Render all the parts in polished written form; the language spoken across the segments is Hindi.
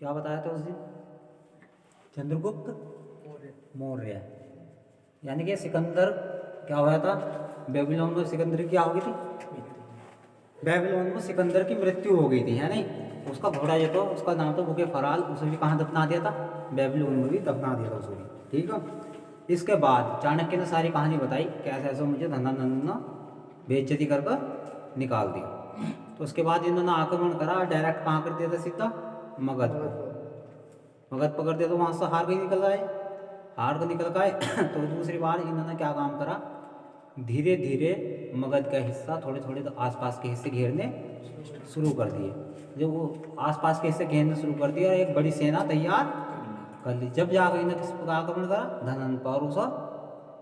क्या बताया था उस दिन? चंद्रगुप्त मौर्य, यानी कि सिकंदर क्या हुआ था? बेबीलोन में सिकंदर की क्या हो गई थी? बेबीलोन में सिकंदर की मृत्यु हो गई थी, है नहीं? उसका घोड़ा जो था उसका नाम था बुके फराल, उसे भी कहाँ दफना दिया था? बेबीलोन में भी दफना दिया था उसे भी, ठीक है। इसके बाद चाणक्य ने सारी कहानी बताई, कैसे ऐसे मुझे धनानंद ने बेइज्जती कर कर निकाल दिया। तो उसके बाद इन्होंने आक्रमण करा, डायरेक्ट कहाँ कर दिया था? सीधा मगध को। मगध पकड़ दिया तो वहाँ से हार के निकल आए, हार को निकल गए। तो दूसरी बार इन्होंने क्या काम करा? धीरे धीरे मगध का हिस्सा थोड़े थोड़े तो आसपास के हिस्से घेरने शुरू कर दिए। जब वो आसपास के हिस्से घेरने शुरू कर दिया, एक बड़ी सेना तैयार कर ली। जब जाकर इन्होंने किस पर आक्रमण करा? धनानंद पर, उसे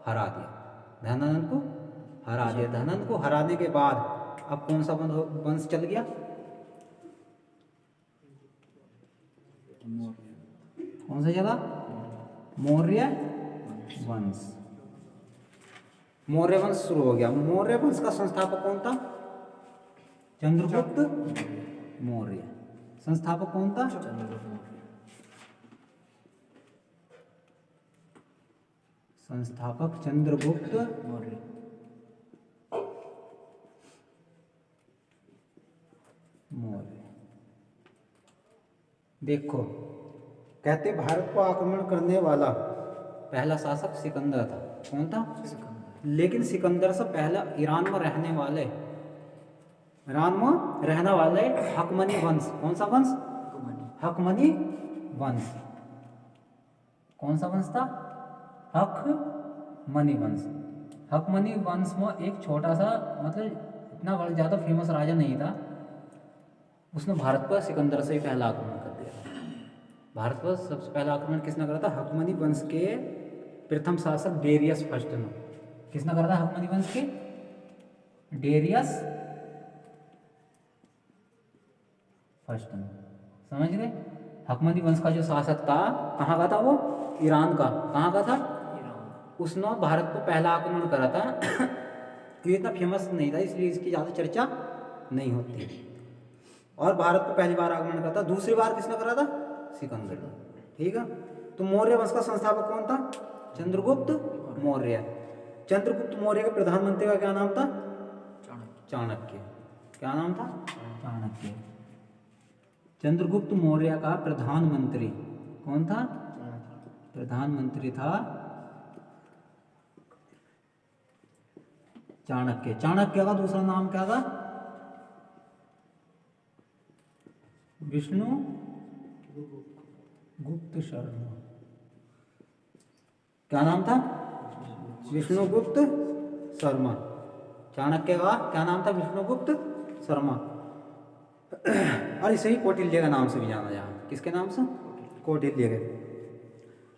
हरा दिया। धनानंद को हरा दिया। धनानंद को हराने के बाद अब कौन सा वंश चल गया? कौन सा चला? मौर्य वंश। मौर्य वंश शुरू हो गया। मौर्य वंश का संस्थापक कौन था? चंद्रगुप्त मौर्य। संस्थापक कौन था? संस्थापक चंद्रगुप्त मौर्य। देखो, कहते भारत को आक्रमण करने वाला पहला शासक सिकंदर था। कौन था? लेकिन सिकंदर से पहले ईरान में रहने वाले हकमनी वंश। कौन सा वंश? हकमनी वंश। कौन सा वंश था? हकमनी वंश। हकमनी वंश में एक छोटा सा, मतलब इतना बड़ा ज़्यादा फेमस राजा नहीं था, उसने भारत पर सिकंदर से ही पहला आक्रमण कर दिया था। भारत पर सबसे पहला आक्रमण किसने करा था? हकमनी वंश के प्रथम शासक डेरियस फर्स्ट ने। किसने करा था? हकमनी वंश के डेरियस फर्स्ट ने। समझ गए? हकमनी वंश का जो शासक था, कहाँ का था वो? ईरान का। कहाँ का था? उसने भारत पर पहला आक्रमण करा था। ये इतना फेमस नहीं था, इसलिए इसकी ज़्यादा चर्चा नहीं होती। और भारत पर पहली बार आक्रमण करा था। दूसरी बार किसने करा था? सिकंदर ने। ठीक है। तो मौर्य वंश का संस्थापक कौन था? चंद्रगुप्त मौर्य। चंद्रगुप्त मौर्य के प्रधानमंत्री का क्या नाम था? चाणक्य। क्या नाम था? चाणक्य। चंद्रगुप्त मौर्य का प्रधानमंत्री कौन था? प्रधानमंत्री था चाणक्य। चाणक्य का दूसरा नाम क्या था? विष्णु गुप्त शर्मा। क्या नाम था? विष्णुगुप्त शर्मा। चाणक्य का क्या नाम था? विष्णुगुप्त शर्मा। और इसे ही कौटिल्य का नाम से भी जाना जाए। किसके नाम से? कौटिल्य के।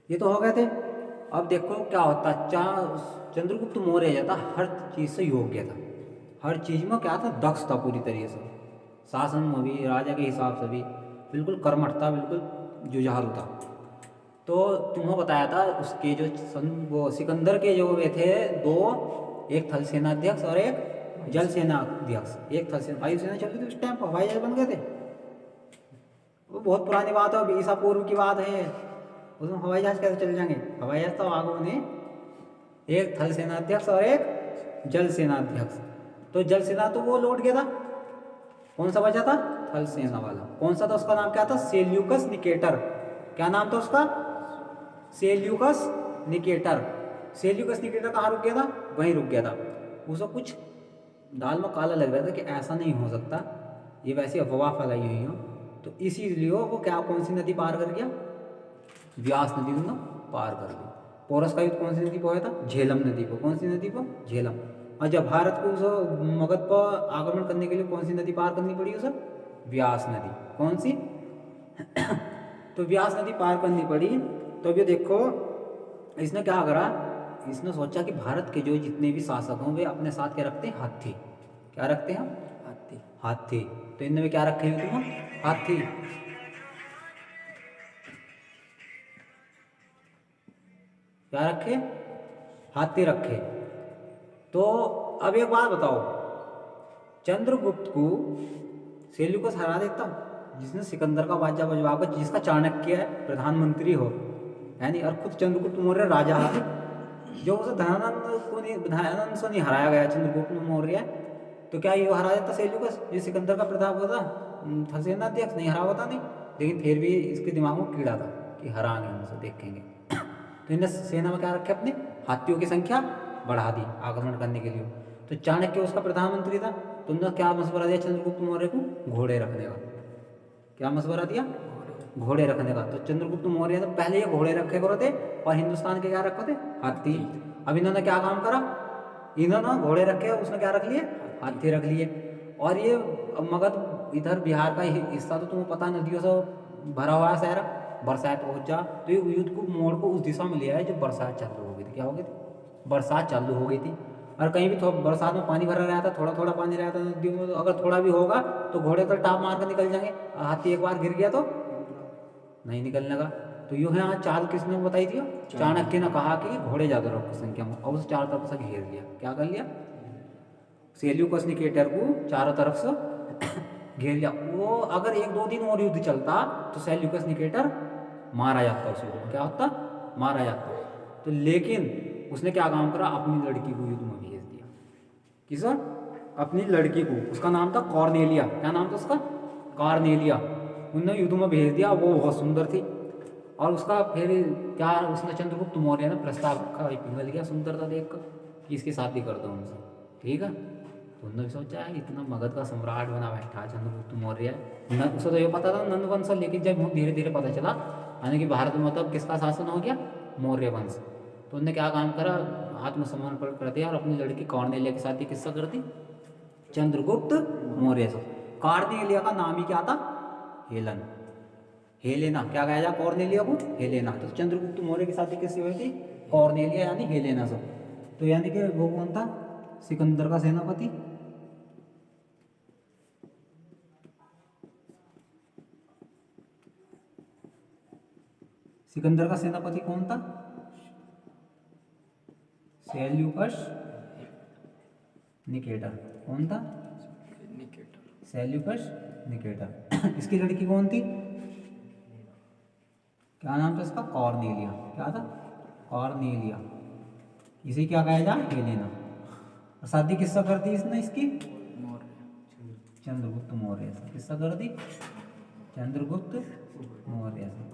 ये तो हो गए थे। अब देखो क्या होता। चंद्रगुप्त मौर्य जो था हर चीज़ से योग्य था। हर चीज़ में क्या था? दक्ष था पूरी तरीके से। शासन में भी, राजा के हिसाब से भी बिल्कुल कर्मठ था, बिल्कुल जुझारू था। तो तुम्हें बताया था उसके जो वो सिकंदर के जो वे थे दो, एक थल सेनाध्यक्ष और एक जल सेना अध्यक्ष। एक थल सेना, वायुसेना चल रही थी उस टाइम पर, हवाई जहाज बन गए थे। वो बहुत पुरानी बात है, ईसा पूर्व की बात है। उसमें हवाई जहाज कैसे चल जाएंगे? हवाई जहाज तो आगो ने एक थल सेनाध्यक्ष और एक जल सेनाध्यक्ष। तो जल सेना तो वो लौट गया था। कौन सा बचा था? थल सेना वाला। कौन सा था? उसका नाम क्या था? Seleucus Nicator. क्या नाम था उसका? Seleucus Nicator. सेल्यूकस निकेटर कहाँ रुक गया था? वहीं रुक गया था। उसको कुछ दाल में काला लग रहा था कि ऐसा नहीं हो सकता, ये वैसी अफवाह फैलाई हुई हो। तो इसीलिए वो क्या, कौन सी नदी पार कर गया? व्यास नदी को पार कर ली। पोरस का युद्ध कौन सी नदी पर हुआ था? झेलम नदी पर। कौन सी नदी पर? झेलम। और जब भारत को उस मगध पर आक्रमण करने के लिए कौन सी नदी पार करनी पड़ी उसे? व्यास नदी। कौन सी? तो व्यास नदी पार करनी पड़ी। तो अभी देखो इसने क्या करा, इसने सोचा कि भारत के जो जितने भी शासक हों वे अपने साथ क्या रखते हैं? हाथी। क्या रखते हैं? हाथी। हाथी। तो इनमें क्या रखे हुए तुम? हाथी। क्या रखे? हाथी रखे। तो अब एक बात बताओ, चंद्रगुप्त को सेल्यूकस हरा देता जिसने सिकंदर का बाजा बजवा कर, जिसका चाणक्य प्रधानमंत्री हो, है नहीं, और खुद चंद्रगुप्त मौर्य राजा है, जो उसे धनानंद से नहीं हराया गया चंद्रगुप्त मौर्य, तो क्या ये हरा जाता सेल्यूकस? ये सिकंदर का प्रताप होता, था सेनाध्यक्ष, नहीं हरा होता नहीं। लेकिन फिर भी इसके दिमाग में कीड़ा था कि हराएंगे हम उसे, देखेंगे। तो इन्हें सेना में क्या रखे, अपने हाथियों की संख्या बढ़ा दी आक्रमण करने के लिए। तो चाणक्य उसका प्रधानमंत्री था, तो उन्होंने क्या मशवरा दिया चंद्रगुप्त मौर्य को? घोड़े रखने का। क्या मशवरा दिया? घोड़े रखने का। तो चंद्रगुप्त मौर्य ने पहले ये घोड़े रखे करो थे, और हिंदुस्तान के क्या रखे थे? हाथी। अब इन्होंने क्या काम करा? इन्होंने घोड़े रखे, उसने क्या रख लिए? हाथी रख लिए। और ये मगध इधर बिहार का हिस्सा तो तुम्हें पता, नदियों से भरा हुआ शहर, बरसात पहुंच जा, तो ये युद्ध को मोड़ को उस दिशा में लिया है जो बरसात चालू हो गई थी। क्या हो गई थी? बरसात चालू हो गई थी। और कहीं भी बरसात में पानी भरा रहा था, थोड़ा थोड़ा पानी रहा था नदियों में, तो अगर थोड़ा भी होगा तो घोड़े तो टाप मार कर निकल जाएंगे। हाथी एक बार गिर गया तो नहीं निकलने का। तो यूँ है, यहाँ चाल किसने बताई थी? चाणक्य ने कहा कि घोड़े ज़्यादा रखो संख्या में, और उसे चारों तरफ से घेर लिया। क्या कर लिया? सेल्यूकस निकेटर को चारों तरफ से घेर लिया। वो अगर 1-2 दिन और युद्ध चलता तो सेल्यूकस निकेटर मारा जाता, उस युद्ध में क्या होता? मारा जाता। तो लेकिन उसने क्या काम करा? अपनी लड़की को युद्ध में भेज दिया। किस? अपनी लड़की को। उसका नाम था कॉर्नेलिया। क्या नाम था उसका? कॉर्नेलिया। उन्होंने युद्ध में भेज दिया। वो बहुत सुंदर थी, और उसका फिर क्या, उसने चंद्रगुप्त मौर्य ने प्रस्ताव रखा, पिघल गया सुंदरता देखकर कि इसकी शादी कर दो उनसे। ठीक है, तो उन्होंने भी सोचा है इतना मगध का सम्राट बना बैठा चंद्रगुप्त मौर्य, उसे तो ये पता था नंद वंश, लेकिन जब धीरे धीरे पता चला यानी कि भारत में मतलब किसका शासन हो गया? मौर्य वंश। तो उन्होंने क्या काम करा? आत्मसमर्पण कर दिया और अपनी लड़की कॉर्नेलिया की शादी किससे कर दी? चंद्रगुप्त मौर्य से। कॉर्नेलिया का नाम ही क्या था? Helen, Helena. क्या कहा जाए कॉर्नेलिया को? हेलेना। तो चंद्रगुप्त मौर्य की शादी किससे हुई थी? कॉर्नेलिया यानी हेलेना से। तो यानी कि वो कौन था? सिकंदर का सेनापति। सिकंदर का सेनापति कौन था? Seleucus Nicator. कौन था? Seleucus Nicator. इसकी लड़की कौन थी? क्या नाम था इसका? कॉर्नेलिया। क्या था? कॉर्नेलिया। इसे क्या कहा जाए? हेलेना। और शादी किससे कर दी इसने इसकी? चंद्रगुप्त मौर्य से। किससे कर दी? चंद्रगुप्त मौर्य से।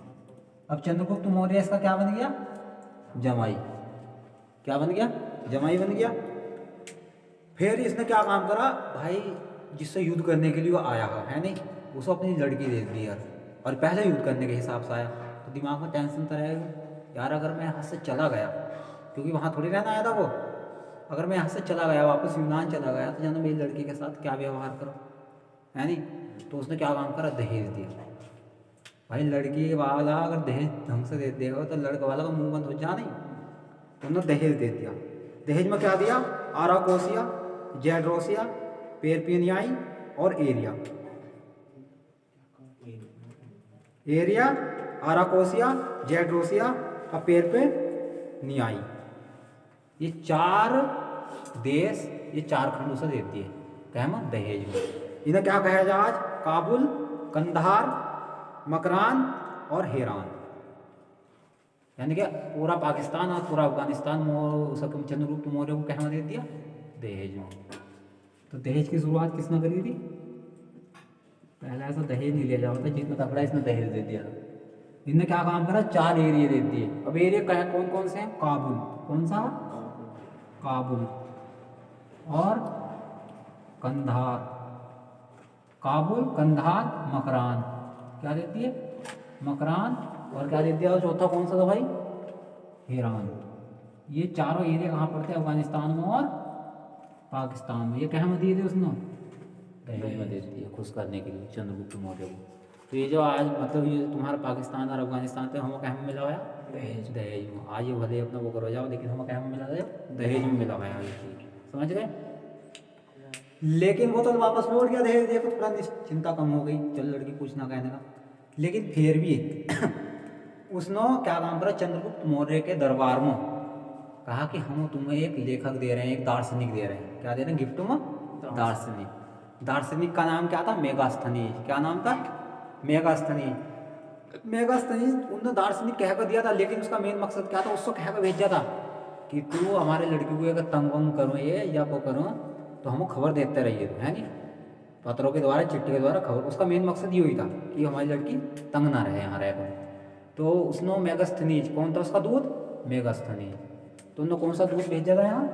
अब चंद्रगुप्त मौर्य इसका क्या बन गया? जमाई। क्या बन गया? जमाई बन गया। फिर इसने क्या काम करा? भाई जिससे युद्ध करने के लिए वो आया है नहीं, उसको अपनी लड़की दे दी यार, और पहले युद्ध करने के हिसाब से आया, तो दिमाग में टेंशन तो रहेगा यार, अगर मैं यहाँ से चला गया, क्योंकि वहाँ थोड़ी रहना आया था वो, अगर मैं यहाँ से चला गया वापस यूनान चला गया तो जाना मेरी लड़की के साथ क्या व्यवहार करो, है नहीं। तो उसने क्या काम करा? दहेज दिया। भाई लड़की वाला अगर दहेज ढंग से दे देगा तो लड़के वाला का मुंह बंद हो जा नहीं, तो उन्होंने दहेज दे दिया। दहेज में क्या दिया? आराकोसिया, जेड्रोसिया, पेरपिनियाई और एरिया। एरिया, आराकोसिया, जेड्रोसिया और पेरपिनियाई, ये 4 देश, ये 4 खंड उसे देती है। क्या है? दहेज में। इन्हें क्या कहा जाए आज? काबुल, कंधार, मकरान और हेरान, यानी कि पूरा पाकिस्तान और पूरा अफगानिस्तान चंद्रगुप्त मौर्य को क्या दे दिया? दहेज में। तो दहेज की शुरुआत किसने करी थी? पहले ऐसा दहेज नहीं लिया जाता, जितना तगड़ा इसने दहेज दे दिया। इनने क्या काम करा? 4 एरिया दे दिए। अब एरिया कौन कौन से हैं? काबुल। कौन सा? काबुल और कंधार। काबुल, कंधार, मकरान। क्या देती है? मकरान। और क्या देती है? और चौथा कौन सा था भाई? हेरान। ये चारों एरिया कहाँ पड़ते हैं? अफगानिस्तान में और पाकिस्तान में। ये कहाँ में दिए थे उसने? दहेज में देती है, खुश करने के लिए चंद्रगुप्त मौर्य को। तो ये जो आज मतलब ये तुम्हारा पाकिस्तान और अफगानिस्तान थे, हमें कहाँ में मिला हुआ? दहेज। दहेज में। आज ये भले अपना वो करो जाओ, लेकिन हमें कहाँ में मिला है? दहेज में मिला हुआ है। समझ गए? लेकिन वो तो वापस लौट गया दहेज देखो, थोड़ा चिंता कम हो गई, चल लड़की कुछ ना कहने का। लेकिन फिर भी उसने क्या काम करा? चंद्रगुप्त मौर्य के दरबार में कहा कि हम तुम्हें एक लेखक दे रहे हैं, एक दार्शनिक दे रहे हैं। क्या दे रहे हैं गिफ्ट में? दार्शनिक। दार्शनिक का नाम क्या था? मेगास्थनीज। क्या नाम था? मेगास्थनीज। मेगास्थनीज उन्होंने दार्शनिक कह कर दिया था, लेकिन उसका मेन मकसद क्या था, उसको कह कर भेजा था कि तू हमारे लड़की को अगर तंग वंग करो ये या वो करो तो हम खबर देते रहिए, तो है नहीं, पत्रों के द्वारा चिट्ठी के द्वारा खबर। उसका मेन मकसद ये ही था कि हमारी लड़की तंग ना रहे यहाँ रहकर। तो उसने मेगास्थनीज, कौन था उसका दूध, मेगास्थनीज। तो उन्होंने कौन सा दूध भेजा था यहाँ,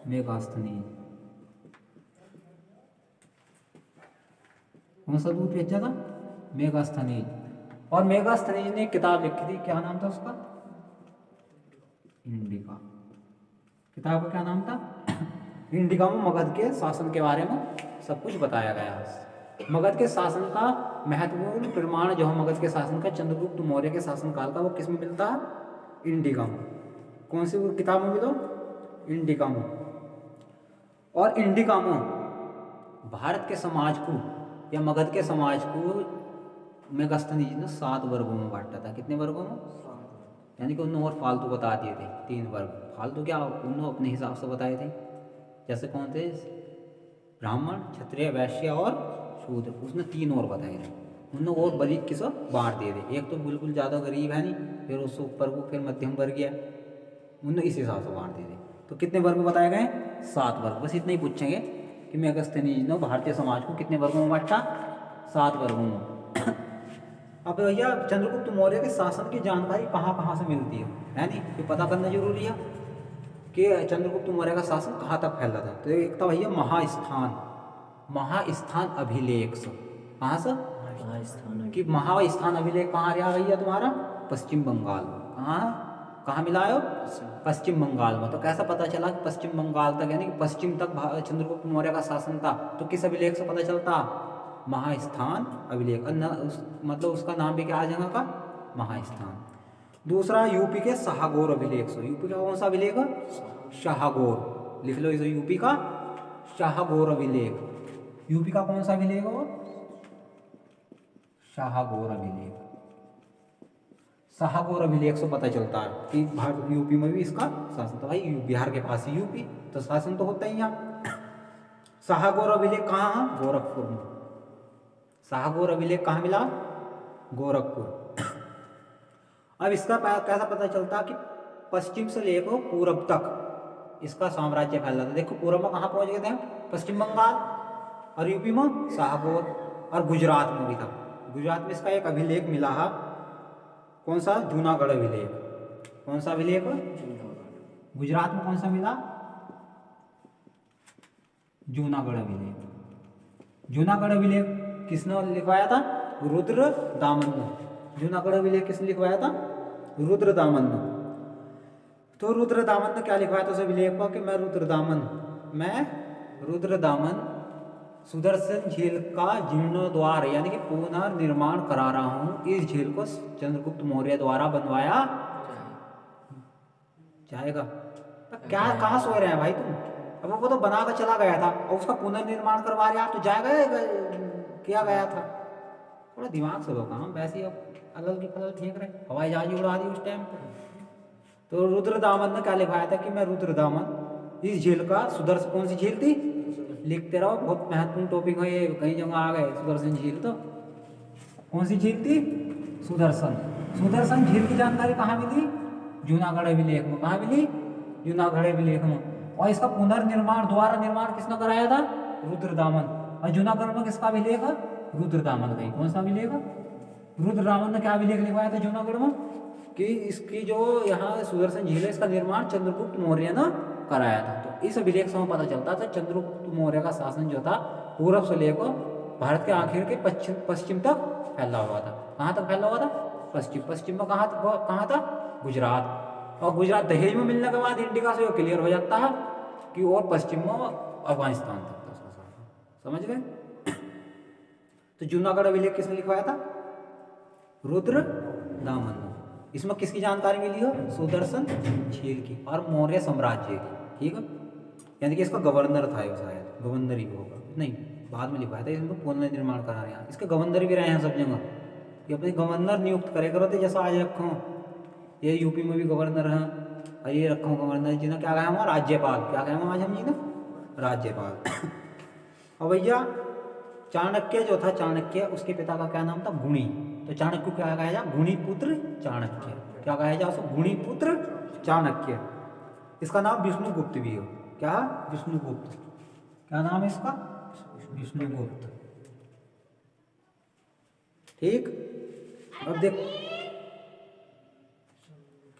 मेगास्थनीज। कौन सा दूध भेजा था, मेगास्थनीज। और मेगास्थनीज ने एक किताब लिखी थी, क्या नाम था उसका, इंडिका। किताब का क्या नाम था, इंडिका में मगध के शासन के बारे में सब कुछ बताया गया है। मगध के शासन का महत्वपूर्ण प्रमाण जो है मगध के शासन का, चंद्रगुप्त मौर्य के शासनकाल का, वो किस में मिलता है, इंडिका में। कौन सी किताब में मिलो, इंडिका में। और इंडिका में भारत के समाज को या मगध के समाज को मेगास्थनीज ने 7 वर्गों में बांटा था। कितने वर्गों में, यानी कि उन्होंने और फालतू बता दिए थे 3 वर्ग। फालतू क्या, उन्होंने अपने हिसाब से बताए थे, जैसे कौन थे, ब्राह्मण, क्षत्रिय, वैश्य और शूद्र। उसने 3 और बताए थे। उन्होंने और बरीक किस बांट दिए थे। एक तो बिल्कुल ज़्यादा गरीब है नहीं, फिर उससे ऊपर को फिर मध्यम वर्ग है, उन्होंने इस हिसाब से बांट दिए थे। तो कितने वर्ग बताए गए, 7 वर्ग। बस इतना ही पूछेंगे कि मेगास्थनीज ने भारतीय समाज को कितने वर्गों में बांटा, 7 वर्गों में। अब भैया चंद्रगुप्त मौर्य के शासन की जानकारी कहाँ कहाँ से मिलती है नहीं, ये पता करना जरूरी है कि चंद्रगुप्त मौर्य का शासन कहाँ तक फैला था। तो एक था भैया महास्थान, महास्थान अभिलेख से। कहाँ से, महास्थान। कि महास्थान अभिलेख कहाँ रहा भैया तुम्हारा, पश्चिम बंगाल। कहाँ कहाँ मिला है, पश्चिम बंगाल में। तो कैसा पता चला कि पश्चिम बंगाल तक, यानी कि पश्चिम तक चंद्रगुप्त मौर्य का शासन था। तो किस अभिलेख से पता चलता, महास्थान अभिलेख। मतलब उसका नाम भी क्या आ जाएगा का, महास्थान। दूसरा यूपी के शाहगोर अभिलेख से। यूपी का कौन सा अभिलेख, शाहगोर, लिख लो इसे, यूपी का शाहगोर अभिलेख। यूपी का कौन सा अभिलेख हो, शाहगोर अभिलेख। शाहगोर अभिलेख से पता चलता है कि भारत यूपी में भी इसका शासन था। भाई बिहार के पास ही यूपी, तो शासन तो होता ही यहाँ। शाहगोर अभिलेख कहाँ है, गोरखपुर में। शाहगोर अभिलेख कहाँ मिला, गोरखपुर। अब इसका कैसा पता चलता कि पश्चिम से लेकर पूरब तक इसका साम्राज्य फैला था। देखो पूरब में कहाँ पहुंच गए थे, पश्चिम बंगाल, और यूपी में शाहगोर, और गुजरात में भी था। गुजरात में इसका एक अभिलेख मिला है, कौन सा, जूनागढ़ अभिलेख। कौन सा अभिलेख, गुजरात में कौन सा मिला, जूनागढ़ अभिलेख। जूनागढ़ अभिलेख किसने लिखवाया था, रुद्र दामन ने। जूनागढ़ अभिलेख किसने लिखवाया था, रुद्र दामन ने। तो रुद्र दामन ने क्या लिखवाया था उस अभिलेख पर कि मैं रुद्र दामन सुदर्शन झील का जीर्णोद्वार यानी कि पुनर्निर्माण करा रहा हूँ। इस झील को चंद्रगुप्त मौर्य द्वारा बनवाया जाएगा। क्या कहाँ सोच रहे हैं भाई तुम, अब वो तो बना कर चला गया था और उसका पुनर्निर्माण करवा रहे आप, तो जाएगा, किया गया था। थोड़ा दिमाग से लो काम, वैसे ही अब अलल की फलल फेंक रहे, हवाई जहाज उड़ा दी उस टाइम पर। तो रुद्र दामन ने क्या लिखाया था कि मैं रुद्र दामन इस झील का सुदर्शन, कौन सी झील थी, लिखते रहो, बहुत महत्वपूर्ण टॉपिक है ये, कई जगह आ गए। सुदर्शन झील, तो कौन सी झील थी, सुदर्शन। सुदर्शन झील की जानकारी कहाँ मिली, जूनागढ़ अभिलेख में। कहाँ मिली, जूनागढ़ अभिलेख में। और इसका पुनर्निर्माण, द्वारा निर्माण किसने कराया था, रुद्र दामन। और जूनागढ़ में किसका अभिलेख, रुद्र दामन का। कौन सा अभिलेख, रुद्र दामन ने क्या अभिलेख लिखवाया था जूनागढ़ में कि इसकी जो यहाँ सुदर्शन झील है इसका निर्माण चंद्रगुप्त मौर्य ने कराया था। तो इस अभिलेख से हमें पता चलता था चंद्रगुप्त मौर्य का शासन जो था पूर्व से लेकर भारत के आखिर के पश्चिम तक फैला हुआ था। कहाँ तक फैला हुआ था, पश्चिम। पश्चिम में कहाँ था, गुजरात। और गुजरात दहेज में मिलने के बाद इंडिका से क्लियर हो जाता है कि और पश्चिम में अफगानिस्तान तक था उसका शासन। समझ गए। तो जूनागढ़ अभिलेख किसने लिखवाया था, रुद्र दामन ने। इसमें किसकी जानकारी मिली हो, सुदर्शन झील की और मौर्य साम्राज्य की। ठीक है, यानी कि इसका गवर्नर था ये, शायद गवर्नर ही होगा, नहीं बाद में लिखवाया था। इसमें पुनर्निर्माण करा रहे हैं, इसके गवर्नर भी रहे हैं सब जगह। ये अपने गवर्नर नियुक्त करे करो थे, जैसा आज रखो ये यूपी में भी गवर्नर हैं, और ये रखो गवर्नर जी ने क्या कहा हमारा, राज्यपाल। क्या कहा आज हम जी ने, राज्यपाल। और भैया चाणक्य जो था, चाणक्य उसके पिता का क्या नाम था? गुणी। तो चाणक्य को क्या कहा जाए? गुणी पुत्र चाणक्य। क्या कहा जाए उसको? गुणी पुत्र चाणक्य। इसका नाम विष्णुगुप्त भी हो। क्या? विष्णुगुप्त। क्या नाम है इसका? विष्णुगुप्त। ठीक। अब देख,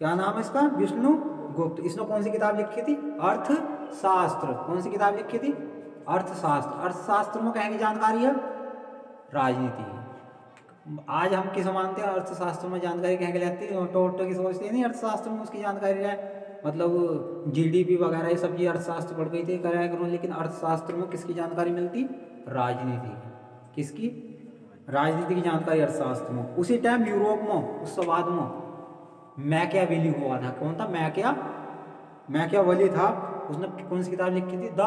क्या नाम है इसका? विष्णुगुप्त। इसने कौन सी किताब लिखी थी? अर्थशास्त्र। कौन सी किताब लिखी थी? अर्थशास्त्र। अर्थशास्त्र में कहेंगे जानकारी है राजनीति। आज हम किस मानते हैं? अर्थशास्त्र में जानकारी कहेंगे लेती है ऑटो की सोचते हैं नहीं अर्थशास्त्र में उसकी जानकारी है, मतलब जीडीपी वगैरह ये सब चीज अर्थशास्त्र पढ़ गई थी कराया करो, लेकिन अर्थशास्त्र में किसकी जानकारी मिलती? राजनीति की। किसकी? राजनीति की जानकारी अर्थशास्त्र में। उसी टाइम यूरोप में उस बाद में मैकियावेली हुआ था। कौन था? मैकियावेली था। उसने कौन सी किताब लिखी थी? The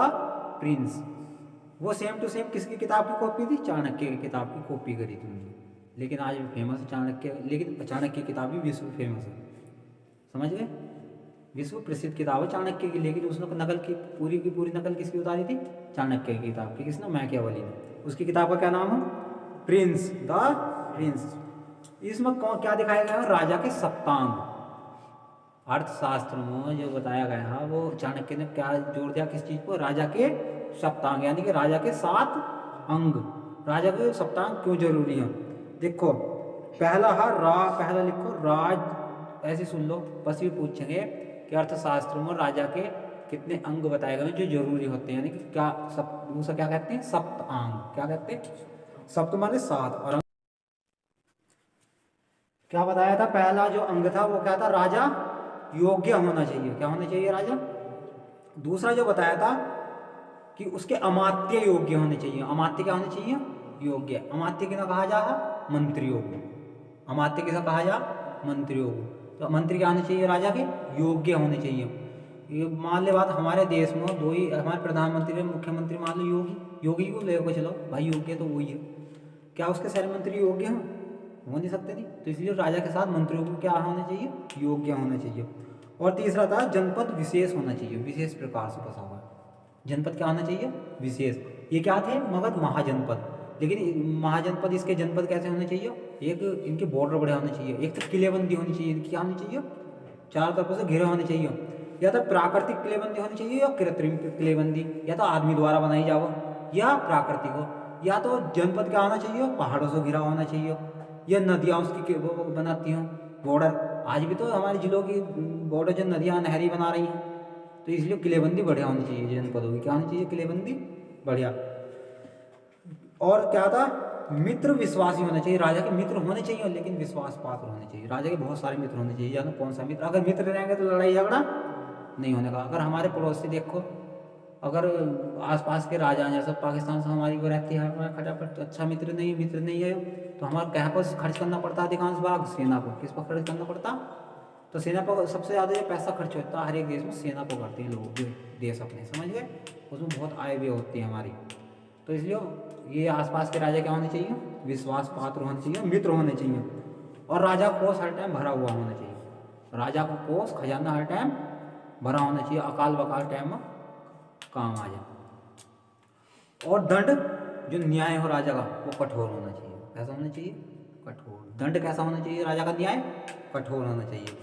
Prince. वो सेम टू सेम किसकी किताब की कॉपी थी? चाणक्य की किताब की कॉपी करी थी उन्होंने। लेकिन आज भी फेमस है चाणक्य, लेकिन चाणक्य की किताब भी विश्व फेमस है। समझ गए? विश्व प्रसिद्ध किताब है चाणक्य की, लेकिन उसने नकल की पूरी नकल किसकी उतारी थी? चाणक्य की किताब की। किसने? मैकियावेली ने। उसकी किताब का क्या नाम है? Prince, the Prince. इसमें क्या दिखाया गया है? राजा के सप्तांग। अर्थशास्त्र में जो बताया गया है वो चाणक्य ने क्या जोड़ दिया? किस चीज को? राजा के सप्तांग, यानी कि राजा के 7 अंग। राजा के सप्तांग क्यों जरूरी है? देखो, पहला है पहला लिखो राज। ऐसे सुन लो, बस ये पूछेंगे कि अर्थशास्त्र में राजा के कितने अंग बताए गए जो जरूरी होते हैं, यानी कि क्या दूसरा क्या कहते हैं? सप्तांग। क्या कहते हैं? सप्त माने 7 और क्या बताया था? पहला जो अंग था वो क्या था? राजा योग्य होना चाहिए। क्या होना चाहिए? राजा। दूसरा जो बताया था कि उसके अमात्य योग्य होने चाहिए। अमात्य क्या होने चाहिए? योग्य। अमात्य किसे कहा जा? मंत्रियों को। अमात्य किसे कहा जा? मंत्रियों को। तो मंत्री क्या होने चाहिए? राजा के योग्य होने चाहिए। ये मान ले बात, हमारे देश में 2 ही हमारे प्रधानमंत्री मुख्यमंत्री, मान लो योगी को ले को चलो भाई, योग्य तो वही है। क्या उसके सारे मंत्री योग्य हैं? हो नहीं सकते नहीं। तो इसलिए राजा के साथ मंत्रियों को क्या होना चाहिए? योग्य होना चाहिए। और तीसरा था जनपद विशेष होना चाहिए। विशेष प्रकार से बसा हुआ जनपद क्या होना चाहिए? विशेष। ये क्या थे? मगध महाजनपद। लेकिन महाजनपद इसके जनपद कैसे होने चाहिए? एक इनके बॉर्डर बड़े होने चाहिए, एक तो किलेबंदी होनी चाहिए। इनकी क्या होनी चाहिए? चारों तरफ से घिरे होने चाहिए। या तो प्राकृतिक किलेबंदी होनी चाहिए या कृत्रिम किलेबंदी, या तो आदमी द्वारा बनाई जाओ या प्राकृतिक हो। या तो जनपद क्या होना चाहिए? पहाड़ों से घिरा होना चाहिए, या नदियाँ उसकी वो बनाती हों बॉर्डर। आज भी तो हमारे जिलों की बॉर्डर जो नदियाँ नहरी बना रही हैं, तो इसलिए किलेबंदी बढ़िया होनी चाहिए जनपदों की। क्या होनी चाहिए? किलेबंदी बढ़िया। और क्या था? मित्र विश्वासी होना चाहिए। राजा के मित्र होने चाहिए, लेकिन विश्वास पात्र होने चाहिए। राजा के बहुत सारे मित्र होने चाहिए। जानो कौन सा मित्र? अगर मित्र रहेंगे तो लड़ाई झगड़ा नहीं होने का। अगर हमारे पड़ोसी देखो, अगर आसपास के राजा हैं, जैसे पाकिस्तान से हमारी वो रहती है, हमारा खटापट अच्छा मित्र नहीं है, तो हमारा कहाँ पर खर्च करना पड़ता? अधिकांश भाग सेना को। किस पर खर्च करना पड़ता? तो सेना पर सबसे ज़्यादा जो पैसा खर्च होता है हर एक देश में, सेना पर करते हैं लोग जो देश अपने। समझ गए? उसमें बहुत आय व्यय होती है हमारी। तो इसलिए ये आसपास के राजा क्या होने चाहिए? विश्वास पात्र होने चाहिए, मित्र होने चाहिए। और राजा कोष हर टाइम भरा हुआ होना चाहिए। राजा को कोष खजाना हर टाइम भरा होना चाहिए, अकाल बकाल टाइम में काम आ जाए। और दंड जो न्याय हो राजा का वो कठोर होना चाहिए। कैसा होना चाहिए? कठोर। दंड कैसा होना चाहिए? राजा का न्याय कठोर होना चाहिए।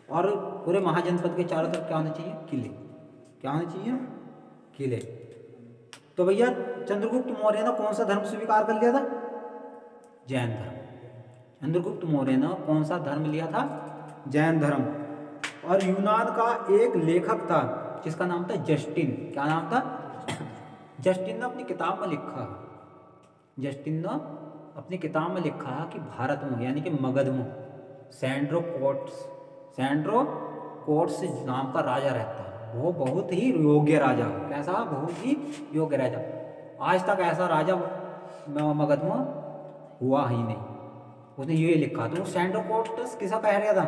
और पूरे महाजनपद के चारों तरफ क्या होना चाहिए? किले। क्या होना चाहिए? किले। तो भैया चंद्रगुप्त मौर्य ने कौन सा धर्म स्वीकार कर लिया था? जैन धर्म। चंद्रगुप्त मौर्य ने कौन सा धर्म लिया था? जैन धर्म। और यूनान का एक लेखक था जिसका नाम था जस्टिन। क्या नाम था? जस्टिन ने अपनी किताब में लिखा, जस्टिन ने अपनी किताब में लिखा कि भारत में, यानी कि मगध में सैंड्रोकोट्स नाम का राजा रहता है। वो बहुत ही योग्य राजा। कैसा? बहुत ही योग्य राजा। आज तक ऐसा राजा मगध में हुआ ही नहीं। उसने ये लिखा। तो वो सैंड्रोकोट्स किसा कह रहा था?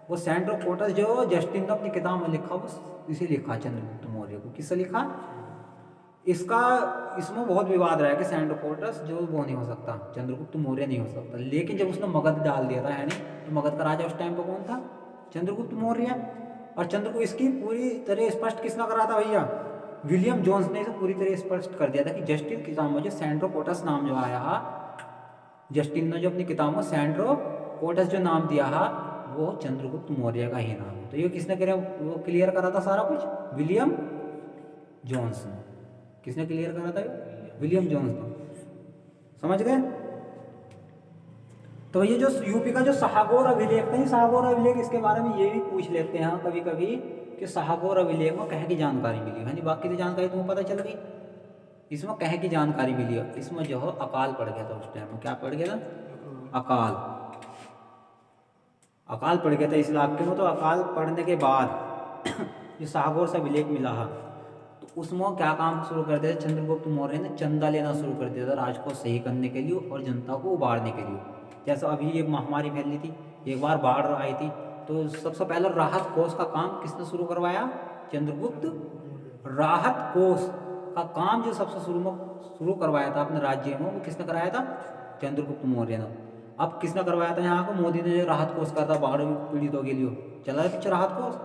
वो सैंड्रोकोट्स जो जस्टिन ने अपनी किताब में लिखा, वो इसे लिखा चंद्रगुप्त मौर्य को। किससे लिखा? इसमें बहुत विवाद रहा है कि सैंड्रोकोट्स जो वो नहीं हो सकता, चंद्रगुप्त मौर्य नहीं हो सकता। लेकिन जब उसने मगध डाल दिया था, है नहीं, तो मगध का राजा उस टाइम पर कौन था? चंद्रगुप्त मौर्य। और चंद्र को इसकी पूरी तरह स्पष्ट किसने करा था भैया? विलियम जोन्स ने इसे पूरी तरह स्पष्ट कर दिया था कि जस्टिन किताब में जो सैंड्रोकोटस नाम जो आया है, जस्टिन ने जो अपनी किताब में सैंड्रोकोटस जो नाम दिया है वो चंद्रगुप्त मौर्य का ही नाम है। तो ये किसने करे वो क्लियर करा था सारा कुछ? विलियम जोन्स ने। किसने क्लियर करा था? विलियम जोन्स ने। समझ गए? तो ये जो यूपी का जो शाहगोर अभिलेख था, शाहगोर अभिलेख, इसके बारे में ये भी पूछ लेते हैं कभी कभी कि शाहगोर अभिलेख में कह की जानकारी मिली है। बाकी की जानकारी तुम्हें पता चल गई, इसमें कह की जानकारी मिली है। इसमें जो है अकाल पड़ गया था उस टाइम में। क्या पड़ गया था? अकाल। अकाल पड़ गया था इस इलाके में। तो अकाल पड़ने के बाद जो शाहगोर से अभिलेख मिला है तो उसमें क्या काम शुरू कर दिया? चंद्रगुप्त मौर्य ने चंदा लेना शुरू कर दिया था राज को सही करने के लिए और जनता को उबारने के लिए। जैसे अभी ये महामारी फैली थी, एक बार बाढ़ आई थी, तो सबसे पहले राहत कोष का काम किसने शुरू करवाया? चंद्रगुप्त। राहत कोष का काम जो सबसे शुरू करवाया था अपने राज्य में, वो किसने कराया था? चंद्रगुप्त मौर्य ने। अब किसने करवाया था? यहाँ को मोदी ने जो राहत कोष करा था बाढ़ पीड़ितों के लिए। चला है पिक्चर राहत कोष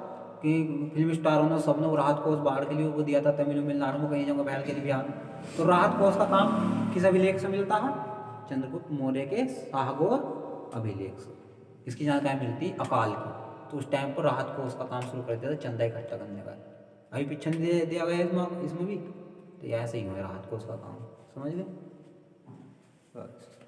कि फिल्म स्टारों ने सबने वो राहत कोष बाढ़ के लिए वो दिया था, तमिलनाडु में, कहीं जगह बहल के लिए बिहार में। तो राहत कोष का काम किस अभिलेख से मिलता है? चंद्रगुप्त मौर्य के शाहगोर अभिलेख से। इसकी जानकारी मिलती अकाल की। तो उस टाइम पर राहत कोष का काम शुरू कर दिया था चंदा इकट्ठा करने का। अभी पीछे नहीं दिया गया इसमें भी। तो ऐसे ही हुआ राहत कोष का काम। समझ गए? बस।